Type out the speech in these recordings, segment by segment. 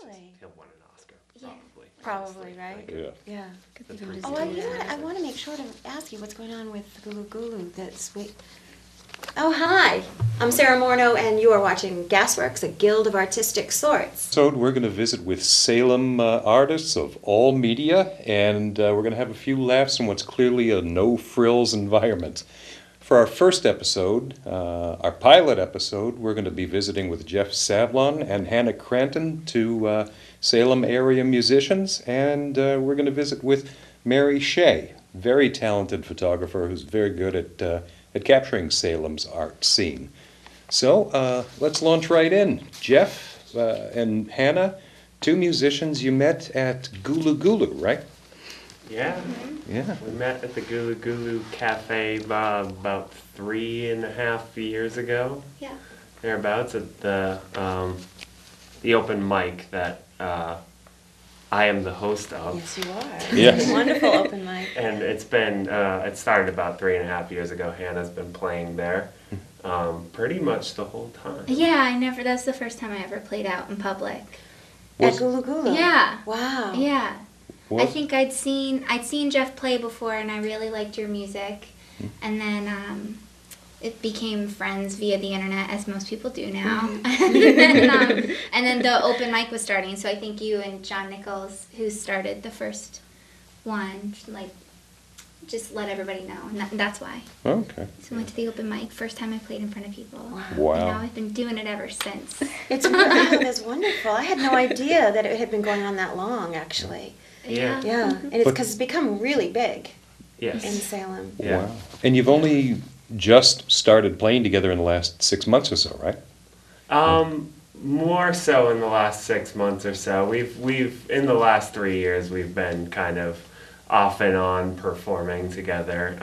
Really? He'll win an Oscar, probably. Probably, honestly. right? Yeah. Yeah. That's pretty Oh, I want to make sure to ask you what's going on with Gulu-Gulu this week. Oh, hi. I'm Sarah Morno, and you are watching GASworks, a guild of artistic sorts. So we're going to visit with Salem artists of all media, and we're going to have a few laughs in what's clearly a no-frills environment. For our first episode, our pilot episode, we're going to be visiting with Jeff Savlon and Hannah Cranton, two Salem area musicians, and we're going to visit with Mary Shea, very talented photographer who's very good at capturing Salem's art scene. So let's launch right in. Jeff and Hannah, two musicians you met at Gulu-Gulu, right? Yeah. Yeah. We met at the Gulu-Gulu Cafe about 3.5 years ago. Yeah. Thereabouts at the open mic that I am the host of. Yes, you are. Yes. Wonderful open mic. And it's been, it started about 3.5 years ago. Hannah's been playing there pretty much the whole time. Yeah, that's the first time I ever played out in public. At Gulu-Gulu? Yeah. Wow. Yeah. What? I think I'd seen Jeff play before, and I really liked your music. And then it became friends via the internet, as most people do now. And then the open mic was starting, so I think you and John Nichols, who started the first one, just let everybody know, and that's why. Okay. So I went to the open mic, first time I played in front of people. Wow. And now I've been doing it ever since. It's wonderful. I had no idea that it had been going on that long, actually. Yeah. Yeah, and it's because it's become really big in Yes. Salem. Yeah. Wow. And you've only just started playing together in the last 6 months or so, right? More so in the last 6 months or so. We've in the last 3 years we've been kind of off and on performing together.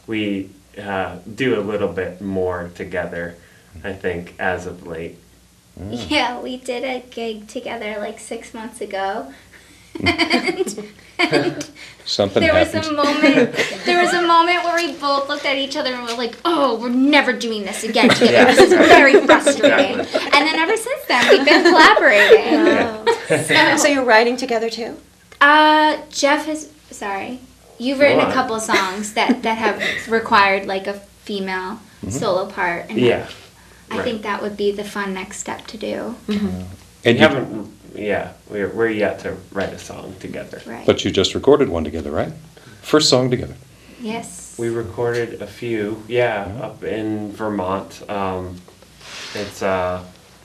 We do a little bit more together, I think, as of late. Yeah, we did a gig together like 6 months ago. and Something there was happened. there was a moment where we both looked at each other and were like, oh, we're never doing this again together. This is very frustrating. Exactly. And then ever since then, we've been collaborating. Wow. So you're writing together too? Jeff you've written Go on. a couple songs that have required like a female solo part. And Yeah. I think that would be the fun next step to do. And We're yet to write a song together. Right. But you just recorded one together, right? First song together. Yes. We recorded a few, up in Vermont. It's an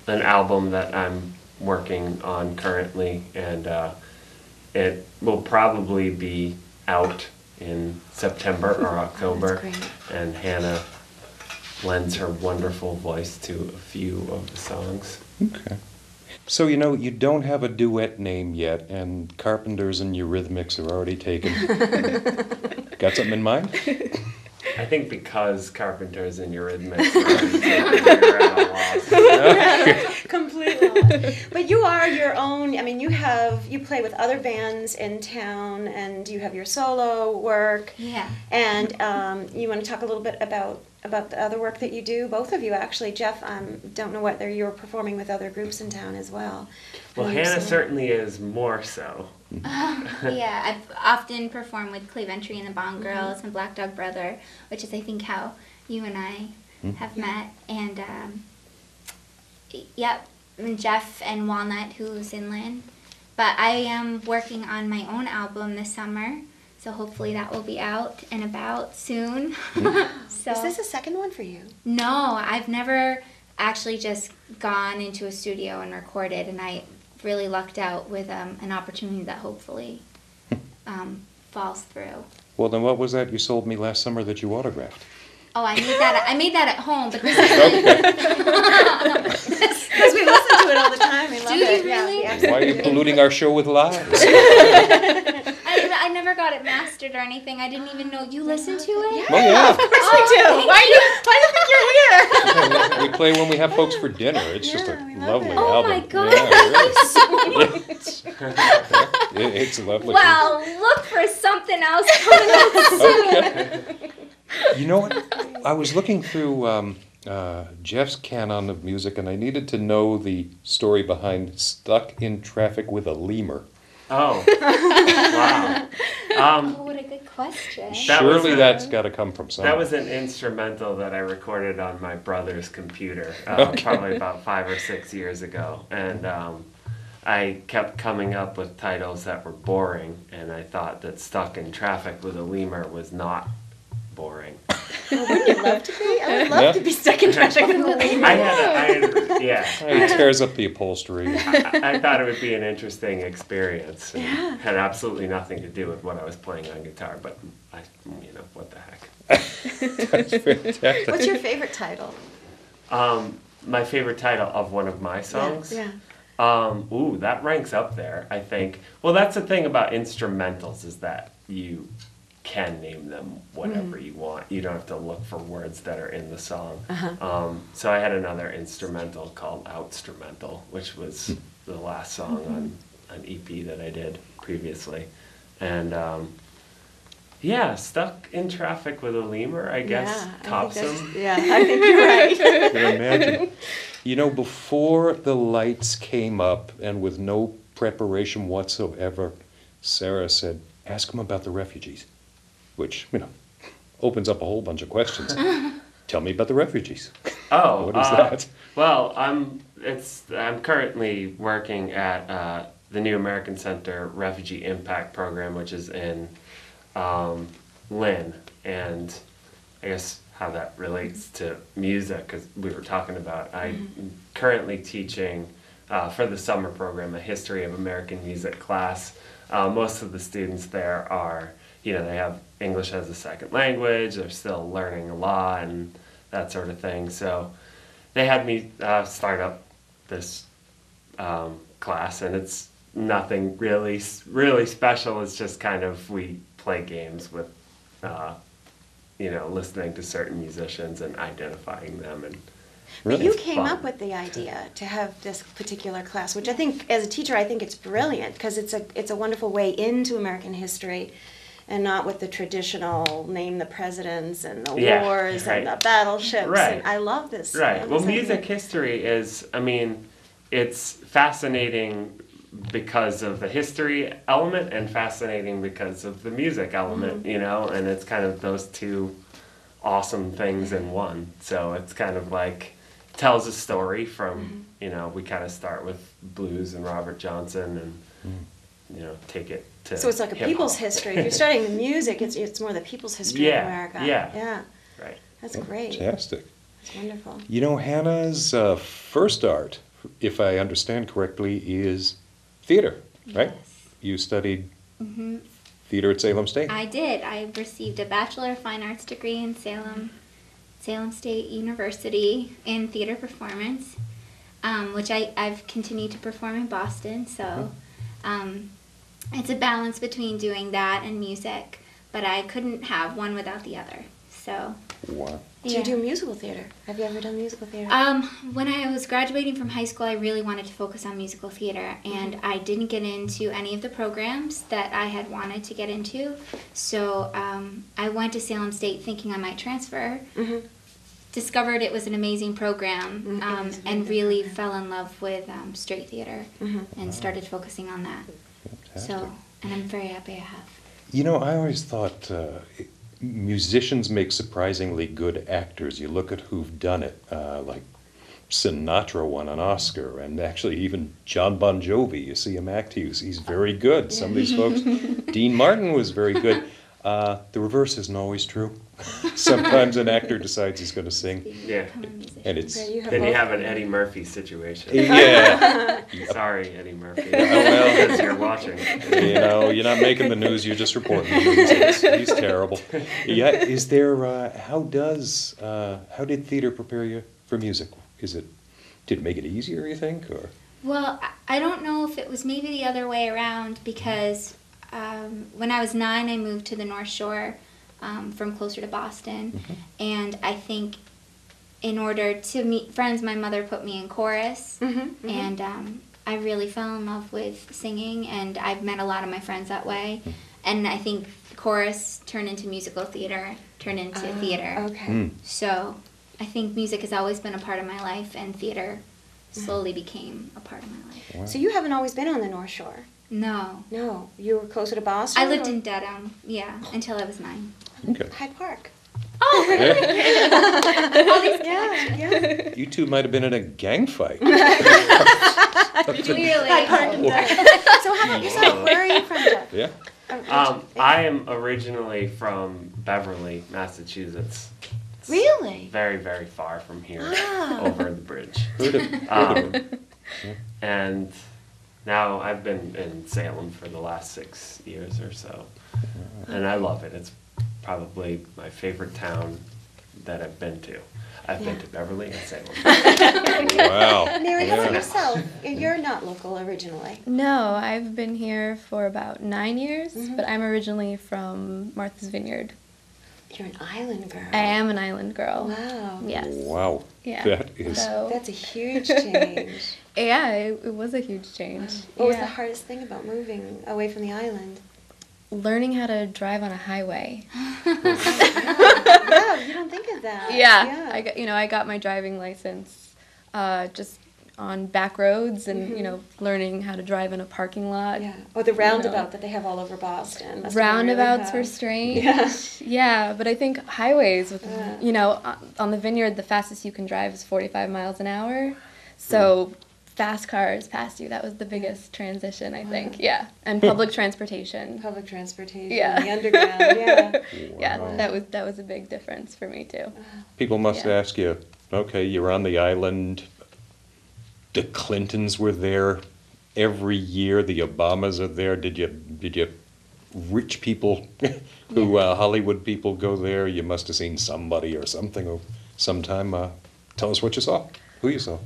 album that I'm working on currently, and it will probably be out in September or October. That's great. And Hannah lends her wonderful voice to a few of the songs. Okay. So, you don't have a duet name yet, and Carpenters and Eurythmics are already taken. Got something in mind? I think because Carpenters and Eurythmics are already taken, you're at a loss. Completely. But you are your own, you play with other bands in town, and you have your solo work. Yeah. And you want to talk a little bit about the other work that you do, both of you actually. Jeff, don't know whether you're performing with other groups in town as well. Well, Hannah certainly is more so. Yeah, I've often performed with Clare and the Bond Girls and Black Dog Brother, which is I think how you and I have met. And and Jeff and Walnut, who's in Lynn. But I am working on my own album this summer, so hopefully that will be out and about soon. So, Is this a second one for you? no, I've never actually just gone into a studio and recorded, and I really lucked out with an opportunity that hopefully falls through. Well, then what was that you sold me last summer that you autographed? Oh, I made that at home, but this is like, Because we listen to it all the time. We love Do you it. really? Yeah, Why are you polluting our show with lies? I never got it mastered or anything. I didn't even know you listened to it. Oh, yeah. Of course we do. Why do you think you're here? We play when we have folks for dinner. It's just a we love lovely it. Oh album. my God, Yeah, that's so really. It's lovely. Well, look for something else coming up soon. Okay. You know what? I was looking through Jeff's canon of music, and I needed to know the story behind Stuck in Traffic with a Lemur. Oh, wow. Oh, what a good question. Surely that's got to come from somewhere. That was an instrumental that I recorded on my brother's computer, Okay. probably about 5 or 6 years ago. And I kept coming up with titles that were boring, and I thought that Stuck in Traffic with a Lemur was not boring. Wouldn't you love to be? I would love to be stuck in traffic with a lemur. Yeah. He tears up the upholstery. I thought it would be an interesting experience. And Yeah. had absolutely nothing to do with what I was playing on guitar, but what the heck. That's fantastic. What's your favorite title? My favorite title of one of my songs? Yeah. That ranks up there, I think. Well, that's the thing about instrumentals is that you can name them whatever you want. You don't have to look for words that are in the song. So I had another instrumental called Outstrumental, which was the last song on an EP that I did previously. And Stuck in Traffic with a Lemur, I guess, tops them. Yeah, I think you're right. I can imagine. Before the lights came up and with no preparation whatsoever, Sarah said, ask them about the refugees, which, opens up a whole bunch of questions. Tell me about the refugees. Oh, what is that? Well, I'm currently working at the New American Center Refugee Impact Program, which is in Lynn, and I guess how that relates to music, because we were talking about, I'm currently teaching for the summer program a history of American music class. Most of the students there are, they have English as a second language, they're still learning a lot and that sort of thing. So they had me start up this class, and it's nothing really special. It's just kind of, we play games with, listening to certain musicians and identifying them. And But you it's came fun. up with the idea to have this particular class, which I think, as a teacher, I think it's brilliant, because it's a wonderful way into American history, and not with the traditional name the presidents and the wars and the battleships. Right. And I love this. Right. Well, this music idea. history is, it's fascinating because of the history element and fascinating because of the music element, and it's kind of those two awesome things in one. So it's kind of like, tells a story from, we kind of start with blues and Robert Johnson and, take it to So it's like a hip-hop. people's history. If you're studying the music, it's more the people's history of America. Yeah. Right. That's great. Fantastic. That's wonderful. Hannah's first art, if I understand correctly, is theater, right? Yes. You studied theater at Salem State? I did. I received a Bachelor of Fine Arts degree in Salem State University in theater performance, which I've continued to perform in Boston. So it's a balance between doing that and music, but I couldn't have one without the other. So. Wow. Do you do musical theater? Have you ever done musical theater? When I was graduating from high school, I really wanted to focus on musical theater, and I didn't get into any of the programs that I had wanted to get into. So I went to Salem State thinking I might transfer, discovered it was an amazing program, and really fell in love with straight theater and started focusing on that. Fantastic. So, and I'm very happy I have. I always thought musicians make surprisingly good actors. You look at who've done it, like Sinatra won an Oscar, and actually even John Bon Jovi, you see him act, he's very good. Some of these folks, Dean Martin was very good. The reverse isn't always true. Sometimes an actor decides he's going to sing, Yeah. Become a musician. and it's, So you Then you both- have an Eddie Murphy situation. yeah, Sorry, Eddie Murphy. well. Because you're watching. you're not making the news, you're just reporting the news. He's terrible. Yeah, is there, how did theater prepare you for music? Did it make it easier, you think, or? Well, I don't know if it was maybe the other way around, because when I was 9, I moved to the North Shore from closer to Boston. And I think in order to meet friends, my mother put me in chorus. And I really fell in love with singing, and I've met a lot of my friends that way. And I think chorus turned into musical theater, turned into theater. Okay. So I think music has always been a part of my life, and theater slowly became a part of my life. Wow. So you haven't always been on the North Shore? No. No. You were closer to Boston? I lived or- in Dedham, yeah, until I was 9. Okay. Hyde Park. Oh, really? All these Yeah, yeah. You two might have been in a gang fight. clearly. Hyde Park and Dedham. So how about yourself? Where are you from, Jeff? Yeah. I am originally from Beverly, Massachusetts. It's Really? very, very far from here, Ah. over the bridge. Heard of it. And now I've been in Salem for the last 6 years or so. And I love it. It's probably my favorite town that I've been to. I've been Yeah. to Beverly and Salem. Wow. Mary, how about Yeah. yourself? You're not local originally. No, I've been here for about 9 years, Mhm. but I'm originally from Martha's Vineyard. You're an island girl. I am an island girl. Wow. Yes. Wow. Yeah. That is. So, That's a huge change. yeah, it was a huge change. What was Yeah. the hardest thing about moving away from the island? Learning how to drive on a highway. Yeah, you don't think of that. Yeah. I got my driving license just on back roads and, learning how to drive in a parking lot. Yeah. Or the roundabout that they have all over Boston. Must have been Roundabouts really were hard. strange. Yeah. Yeah, but I think highways with, Yeah. on the Vineyard, the fastest you can drive is 45 miles an hour. So fast cars past you, that was the biggest transition, I think. Yeah, and public transportation. Public transportation, Yeah. the underground, yeah. Yeah, Wow. that was a big difference for me too. People must Yeah. ask you, okay, you're on the island. The Clintons were there every year. The Obamas are there. Did you rich people who Hollywood people go there? You must have seen somebody or something sometime. Tell us what you saw. Who you saw?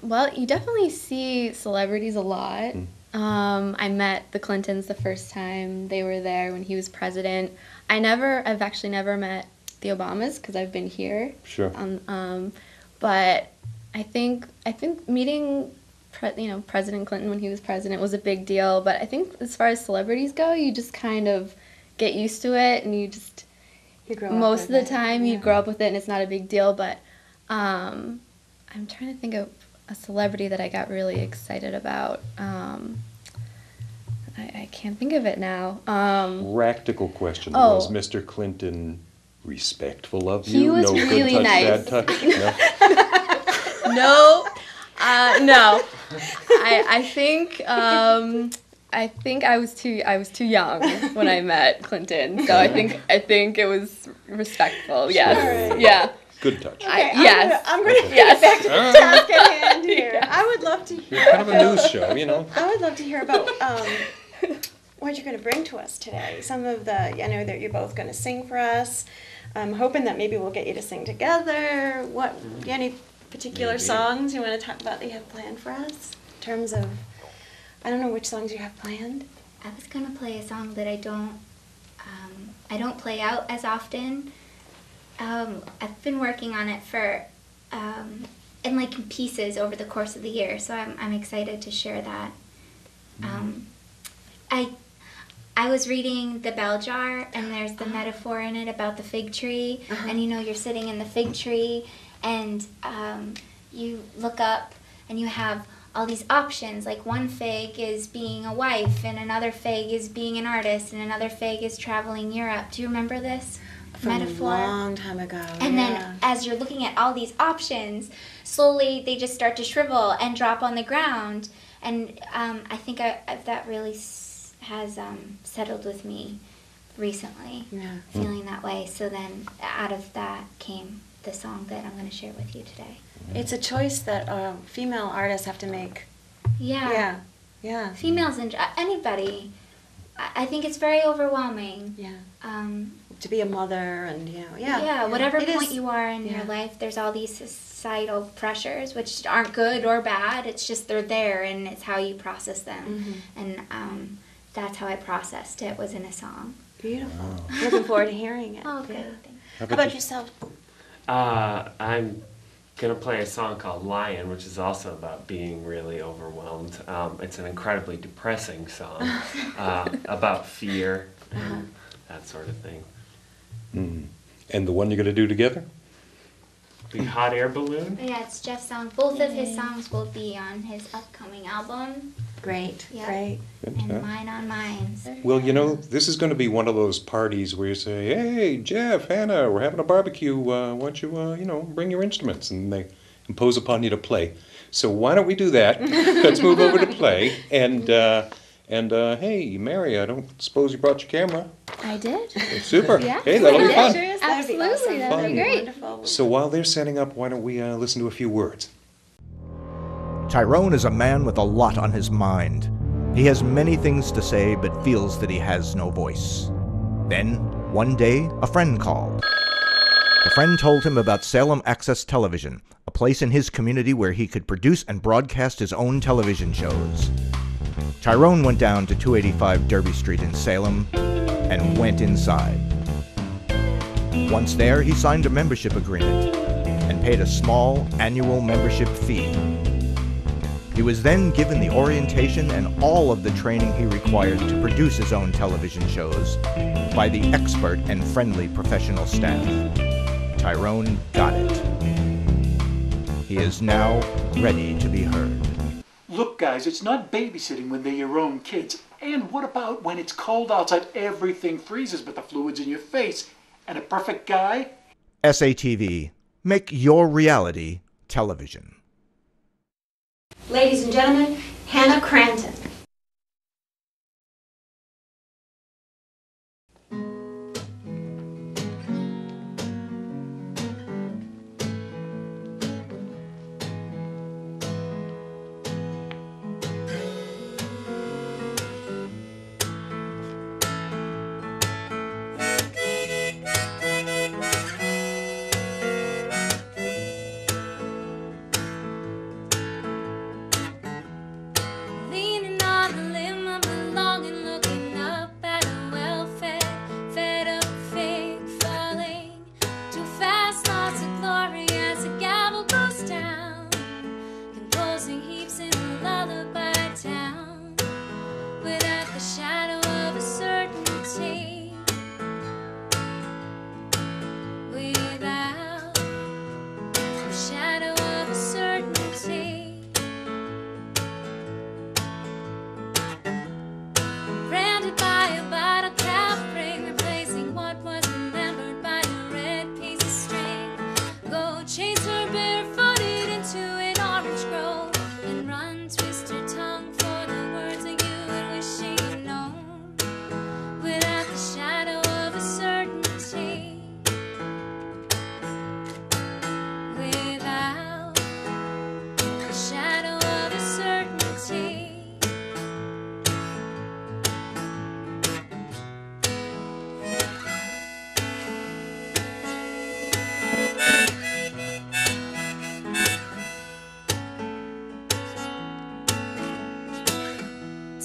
Well, you definitely see celebrities a lot. I met the Clintons the first time they were there when he was president. I've actually never met the Obamas because I've been here. Sure. But I think meeting President Clinton when he was president was a big deal. But I think as far as celebrities go, you just kind of get used to it, and you just You grow up most of with the it, time you yeah. grow up with it, and it's not a big deal. But I'm trying to think of a celebrity that I got really excited about. I can't think of it now. Practical question. Oh. Was Mr. Clinton respectful of He you? was No really good touch, nice. bad touch? No? No, no. I think I was too young when I met Clinton, so I think it was respectful. Yes, Sure. yeah. Good touch. Yes. I'm gonna get Yes. back to the task at hand here. Yes. I would love to hear You're kind of a about- news show, you know. I would love to hear about what you're going to bring to us today. Some of the, I know that you're both going to sing for us. I'm hoping that maybe we'll get you to sing together. Any particular Maybe. songs you want to talk about that you have planned for us? In terms of, I don't know which songs you have planned. I was gonna play a song that I don't play out as often. I've been working on it for in like pieces over the course of the year, so I'm excited to share that. I was reading The Bell Jar, and there's the metaphor in it about the fig tree, and you're sitting in the fig tree, and you look up and you have all these options, like one fig is being a wife, and another fig is being an artist, and another fig is traveling Europe. Do you remember this metaphor? From a long time ago. And yeah. then as you're looking at all these options, slowly they just start to shrivel and drop on the ground. And I think that really has settled with me recently, Yeah. feeling that way. So then out of that came the song that I'm going to share with you today. It's a choice that female artists have to make. Yeah. Yeah. Yeah. Females and anybody. I think it's very overwhelming. Yeah. Um, To be a mother and, yeah. Yeah, whatever It point is- you are in yeah. your life, there's all these societal pressures, which aren't good or bad. It's just they're there, and it's how you process them. Mhm. And that's how I processed it, was in a song. Beautiful. Looking forward to hearing it. Oh, good. Yeah. Thanks. How about yourself? I'm gonna play a song called Lion, which is also about being really overwhelmed. It's an incredibly depressing song about fear and that sort of thing. Mm. And the one you're going to do together? the Hot Air Balloon. Yeah, it's Jeff Savlon. Both of his songs will be on his upcoming album. Great, Yeah. great. And Mine on Mine. Well, you know, this is going to be one of those parties where you say, hey, Jeff, Hannah, we're having a barbecue. Why don't you, bring your instruments? And they impose upon you to play. So why don't we do that? Let's move over to play. And hey, Mary, I don't suppose you brought your camera. I did. Super. Yeah. Hey, that'll be fun. Absolutely, that'd be great. Wonderful. So while they're setting up, why don't we listen to a few words? Tyrone is a man with a lot on his mind. He has many things to say, but feels that he has no voice. Then, one day, a friend called. The friend told him about Salem Access Television, a place in his community where he could produce and broadcast his own television shows. Tyrone went down to 285 Derby Street in Salem and went inside. Once there, he signed a membership agreement and paid a small annual membership fee. He was then given the orientation and all of the training he required to produce his own television shows by the expert and friendly professional staff. Tyrone got it. He is now ready to be heard. Look, guys, it's not babysitting when they're your own kids. And what about when it's cold outside, everything freezes but the fluid's in your face? And a perfect guy? SATV. Make your reality television. Ladies and gentlemen, Hannah Cranton. Leaning on the limb of the longing, looking up at a well-fed, fed-up fig falling. Too fast, lots of glory as the gavel goes down, composing heaps in a lullaby town, without the shadow of a certainty, without the shadow of a certainty. Branded by a bottle cap ring, replacing what was remembered by a red piece of string. Go chase her barefooted into an orange grove, and run, twist her tongue for the words that you would wish she'd known, without the shadow of a certainty, without the shadow of a certainty.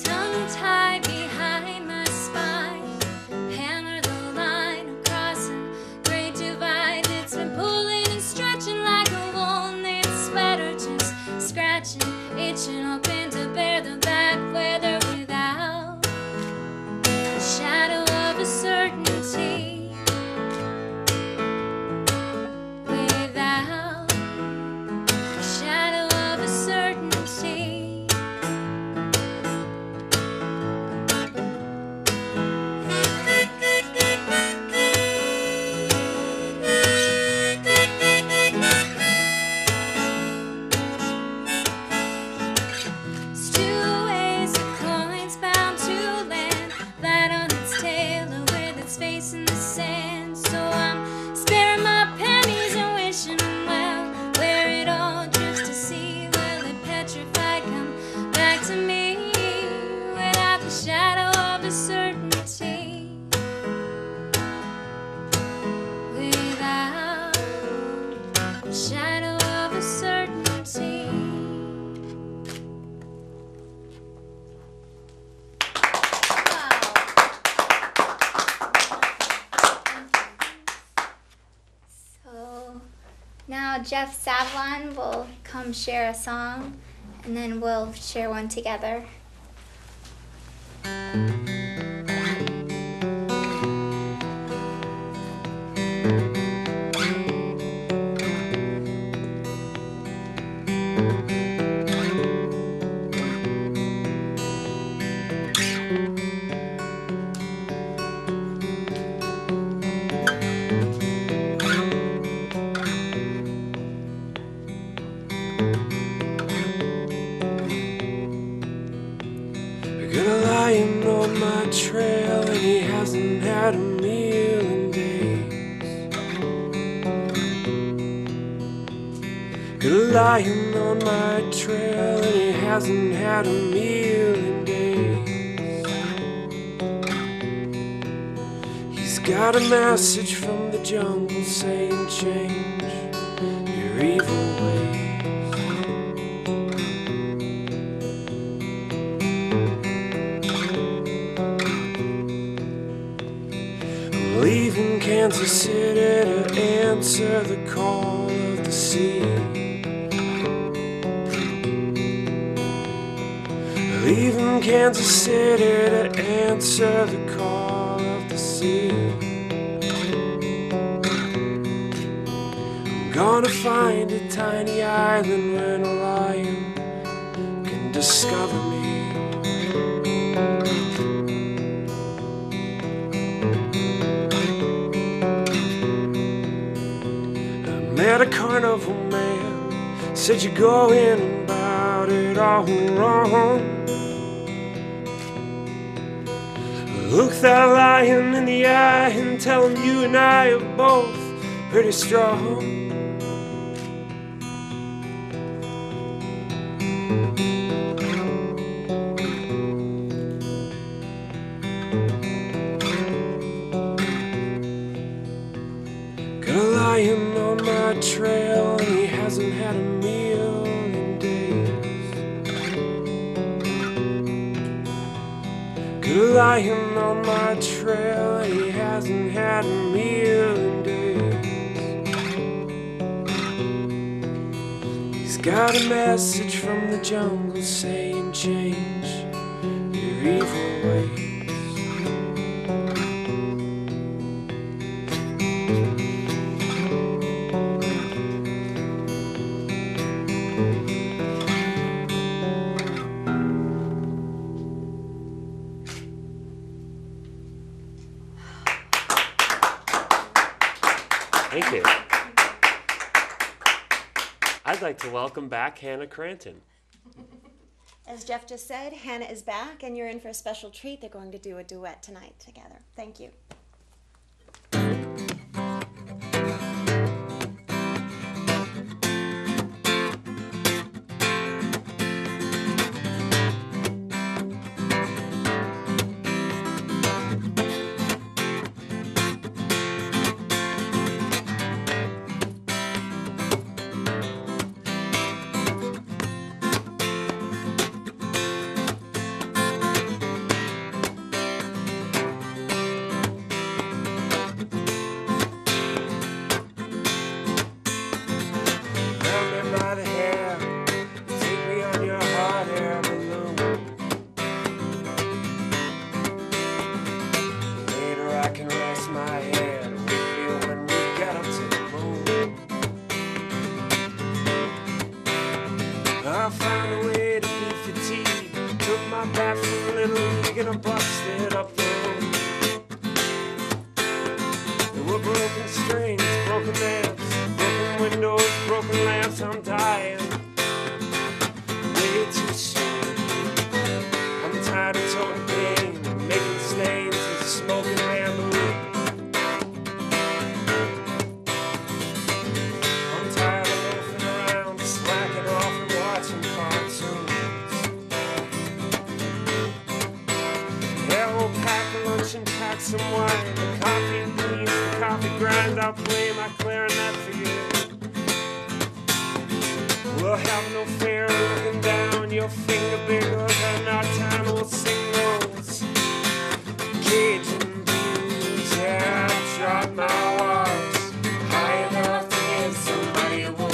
Tongue-tied behind my spine, hammer the line across a great divide. It's been pulling and stretching like a wool-knit sweater, just scratching, itching, hoping to bear the bad weather without the shadow of a certainty, without the shadow of a certainty. Stew ways of coins bound to land, flat on its tail or with its face in the sand. So I'm sparing my pennies and wishing them well, where it all drifts to sea. Will it petrify, come back to me, without the shadow of a certainty, without the shadow of a certainty. So now Jeff Savlon will come share a song, and then we'll share one together. had a meal in days. Got a lion on my trail and he hasn't had a meal in days. He's got a message from the jungle saying change your evil ways. Leaving Kansas City to answer the call of the sea. Leaving Kansas City to answer the call of the sea. I'm gonna find a tiny island where no lion can discover me. Met a carnival man, said you're going about it all wrong. Look that lion in the eye and tell him you and I are both pretty strong. Got a lion on my trail and he hasn't had a meal in days. Got a lion on my trail and he hasn't had a meal in days. He's got a message from the jungle saying change your evil ways. Thank you. I'd like to welcome back Hannah Cranton. As Jeff just said, Hannah is back, and you're in for a special treat. They're going to do a duet tonight together. Thank you. I found a way to be fatigued. Took my back from a little league and I busted up the road. There were broken strings, broken amps, broken windows, broken lamps. I'm dying way too soon. I'm tired of toting pain and making stains and smoking bamboo. I'm tired of loafing around, slacking off and watching cartoons. Yeah, we'll pack a lunch and pack some wine, the coffee beans, the coffee grind. I'll play my clarinet for you. We'll have no fear looking down your finger bigger than our time. We'll sing those Cajun blues. Yeah, I shot my walls high enough to give somebody a wound.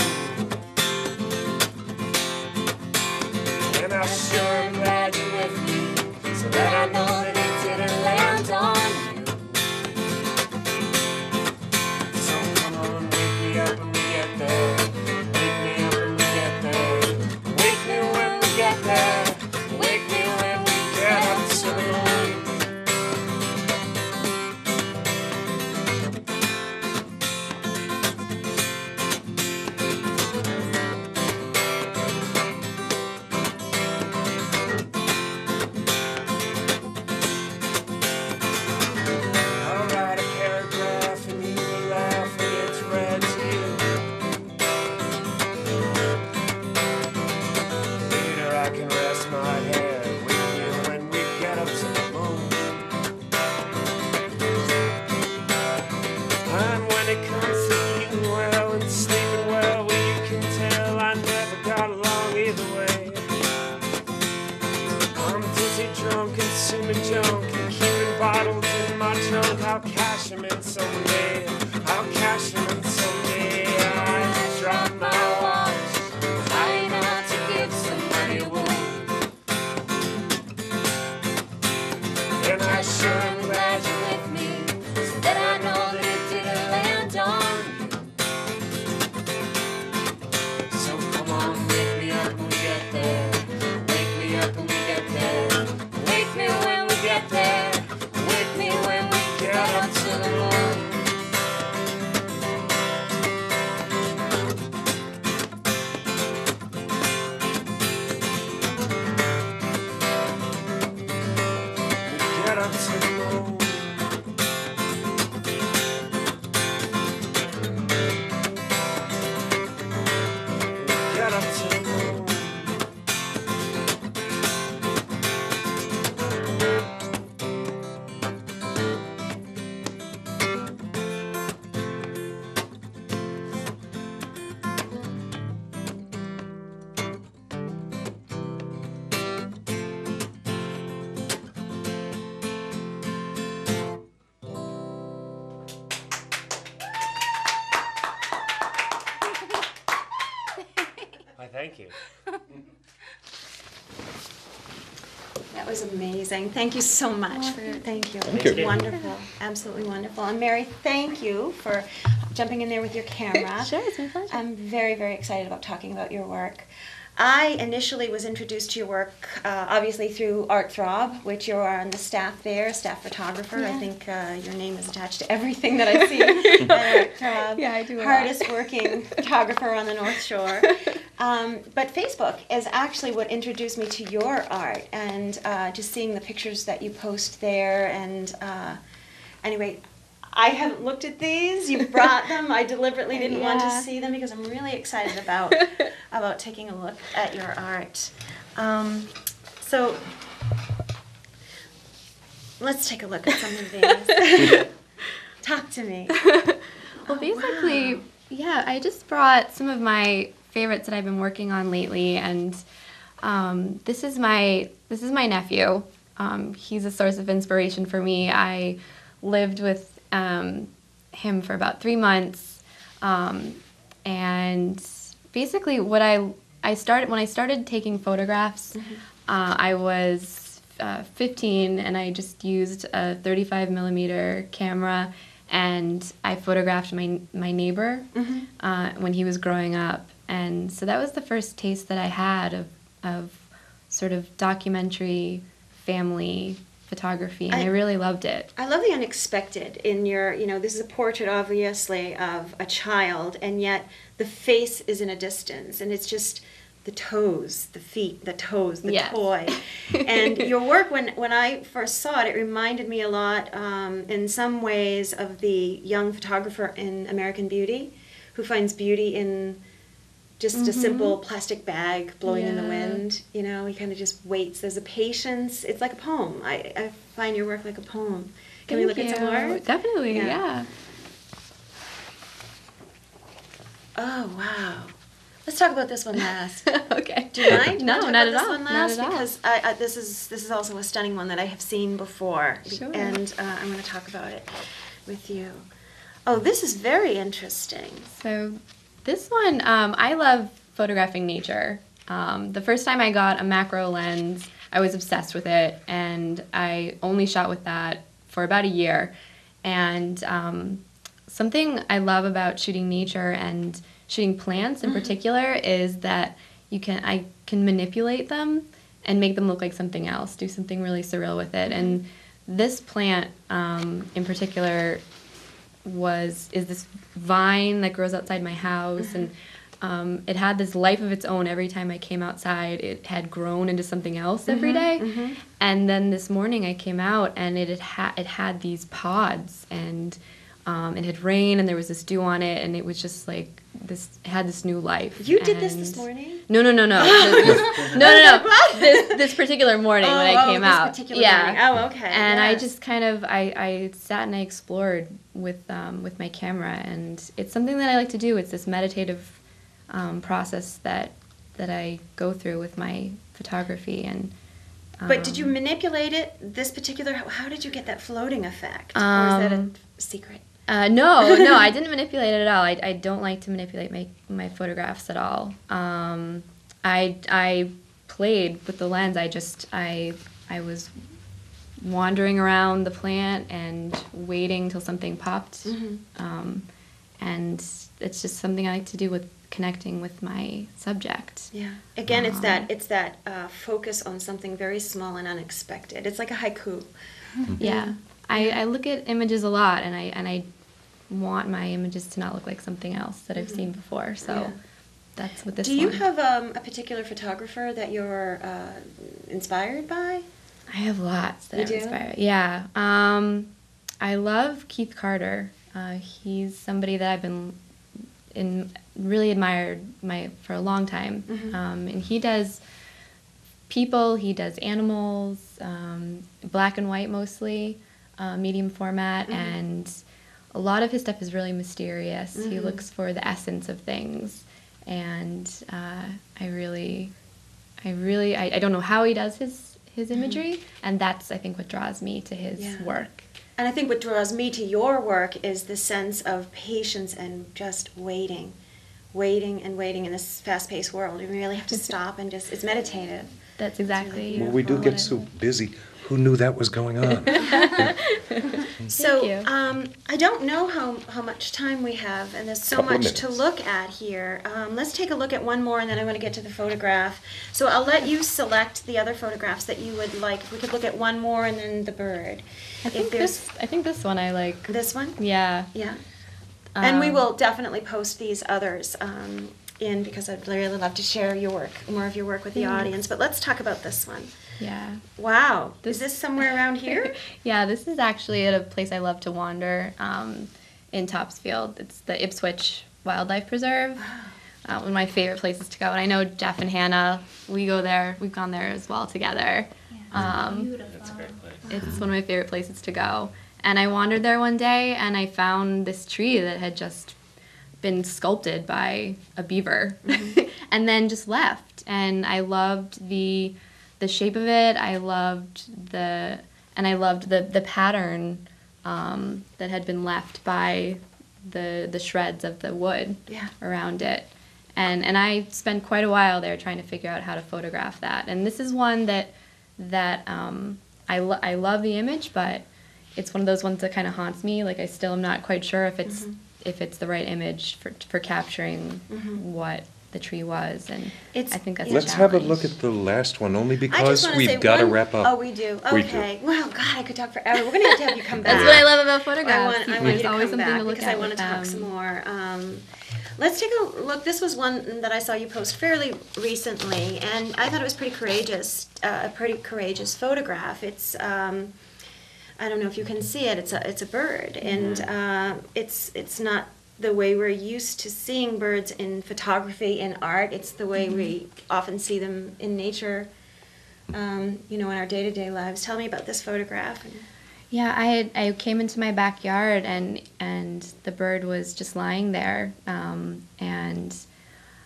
And I sure am glad you're with me, so that I know that it didn't land on you. So come on, wake me up when we get there. Wake me up when we get there. Wake me when we get there. Why, thank you. That was amazing. Thank you so much. Thank you. Thank It was you. wonderful. Absolutely wonderful. And Mary, thank you for jumping in there with your camera. Sure, it's my pleasure. I'm very, very excited about talking about your work. I initially was introduced to your work, obviously through Art Throb, which you are on the staff there, staff photographer. I Yeah. think your name is attached to everything that I see at Art Throb. Yeah, I do a lot. Hardest working photographer on the North Shore. But Facebook is actually what introduced me to your art, and just seeing the pictures that you post there. And anyway, I haven't looked at these. You brought them. I deliberately didn't want to Yeah. see them because I'm really excited about taking a look at your art. So let's take a look at some of these. Talk to me. Well, basically, yeah, I just brought some of my favorites that I've been working on lately, and this is my nephew. He's a source of inspiration for me. I lived with him for about 3 months, and basically when I started taking photographs, I was 15, and I just used a 35 millimeter camera, and I photographed my neighbor when he was growing up, and so that was the first taste that I had of sort of documentary family photography, and I really loved it. I love the unexpected in your, this is a portrait obviously of a child, and yet the face is in a distance, and it's just the toes, the feet, the toes, the Yes. toy. And your work, when I first saw it, it reminded me a lot in some ways of the young photographer in American Beauty who finds beauty in just a simple plastic bag blowing in the Yeah. wind. He kind of just waits. There's a patience. It's like a poem. I find your work like a poem. Can we look at some more? Definitely, yeah. Oh, wow. Let's talk about this one last. Okay. Do you mind? No, Talk not about at this all. one Not last? at all. Because this is also a stunning one that I have seen before. Sure. And I'm going to talk about it with you. Oh, this is very interesting. So this one, I love photographing nature. The first time I got a macro lens, I was obsessed with it, and I only shot with that for about a year. And something I love about shooting nature and shooting plants in particular is that I can manipulate them and make them look like something else, do something really surreal with it. And this plant in particular is this vine that grows outside my house, and it had this life of its own. Every time I came outside, it had grown into something else every day. And then this morning I came out, and it had these pods, and it had rained, and there was this dew on it, and it was just like this. It had this new life. You did this morning? No. This particular morning when I came out. Particular morning. Oh, okay. And I yes. just kind of I sat and I explored with my camera, and it's something that I like to do. It's this meditative process that I go through with my photography. And But did you manipulate it? This particular? How did you get that floating effect? Or is that a secret? No, I didn't manipulate it at all. I don't like to manipulate my photographs at all. I played with the lens. I was wandering around the plant and waiting till something popped. And it's just something I like to do with connecting with my subject. Yeah. Again, it's that focus on something very small and unexpected. It's like a haiku. Yeah. I look at images a lot, and I want my images to not look like something else that I've seen before. So that's what this. Do you one. have a particular photographer that you're inspired by? I have lots that You I'm do? inspired. Yeah. I love Keith Carter. He's somebody that I've been really admired for a long time. And he does people, he does animals, black and white mostly, medium format, and a lot of his stuff is really mysterious. He looks for the essence of things, and I don't know how he does his imagery, and that's, I think, what draws me to his work. And I think what draws me to your work is the sense of patience and just waiting waiting and waiting in this fast-paced world. You really have to stop and just, it's meditative. That's exactly. Well, we do get so busy. Who knew that was going on? So, you. I don't know how much time we have, and there's so Couple of much to minutes. look at here. Let's take a look at one more, and then I want to get to the photograph. So I'll let you select the other photographs that you would like. If we could look at one more, and then the bird. I think this one I like. This one? Yeah. Yeah. And we Um, will definitely post these others in, because I'd really love to share your work, more of your work with the audience. But let's talk about this one. Yeah. Wow. Is this somewhere around here? Yeah, this is actually at a place I love to wander in Topsfield. It's the Ipswich Wildlife Preserve. One of my favorite places to go. And I know Jeff and Hannah, we go there. We've gone there as well together. Beautiful. That's a great place. It's one of my favorite places to go. And I wandered there one day and I found this tree that had just been sculpted by a beaver and then just left. And I loved the shape of it. I loved the pattern that had been left by the shreds of the wood around it. And I spent quite a while there trying to figure out how to photograph that. And this is one that I love the image, but it's one of those ones that kind of haunts me. Like I still am not quite sure if it's the right image for capturing what the tree was, and I think that's Let's a have a challenge. look at the last one, only I just because want to say we've got to one- wrap up. Oh, we do. We do. Okay. Well, God, I could talk forever. We're going to have you come back. That's what I love about photographs. I want There's you to always come something back to look because at I want with to talk them. some more. Let's take a look. This was one that I saw you post fairly recently, and I thought it was pretty courageous. A pretty courageous photograph. It's I don't know if you can see it. It's a bird, and it's not the way we're used to seeing birds in photography and art. It's the way we often see them in nature. In our day-to-day lives. Tell me about this photograph. Yeah, I came into my backyard and the bird was just lying there, and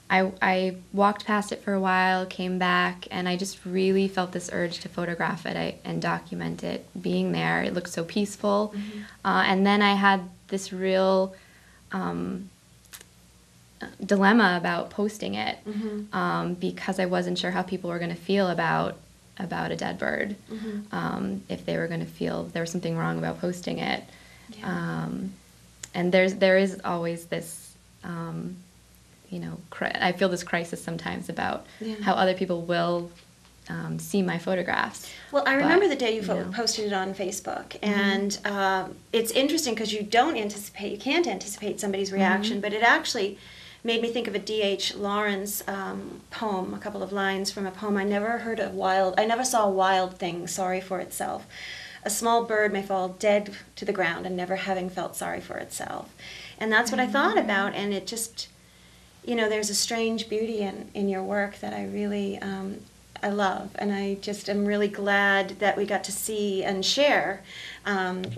I walked past it for a while, came back, and I just really felt this urge to photograph it and document it being there. It looked so peaceful, and then I had this real dilemma about posting it because I wasn't sure how people were going to feel about a dead bird, if they were going to feel there was something wrong about posting it. And there is always this, I feel this crisis sometimes about how other people will see my photographs. Well, I remember the day you you know. posted it on Facebook, and it's interesting because you can't anticipate somebody's reaction, but it actually made me think of a D.H. Lawrence poem, a couple of lines from a poem. I never saw a wild thing sorry for itself. A small bird may fall dead to the ground and never having felt sorry for itself. And that's what I thought about, and it just, there's a strange beauty in your work that I really, I love. And I just am really glad that we got to see and share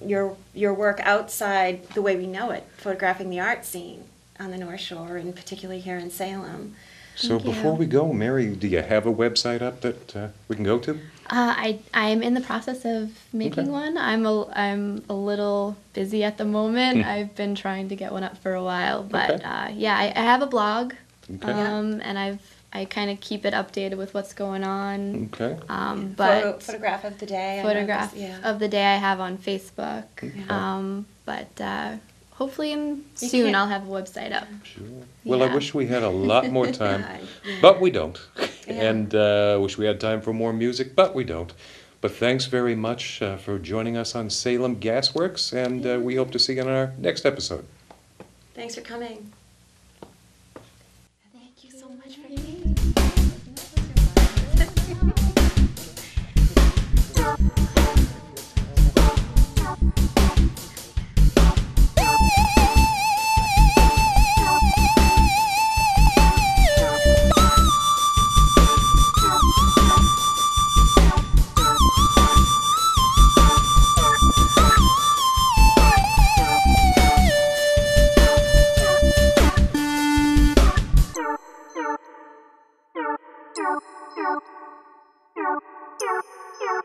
your work outside the way we know it, photographing the art scene on the North Shore, and particularly here in Salem. So before we go, Mary, do you have a website up that we can go to? I'm in the process of making one. I'm a little busy at the moment. I've been trying to get one up for a while, but I have a blog, and I kind of keep it updated with what's going on. Okay. But Photograph of the day. photograph of the day I have on Facebook. But hopefully soon I'll have a website up. Sure. Well, I Yeah. wish we had a lot more time, Yeah. but we don't. Yeah. And wish we had time for more music, but we don't. But thanks very much for joining us on Salem GASworks, and we hope to see you in our next episode. Thanks for coming. Thank you so much for being Yeah.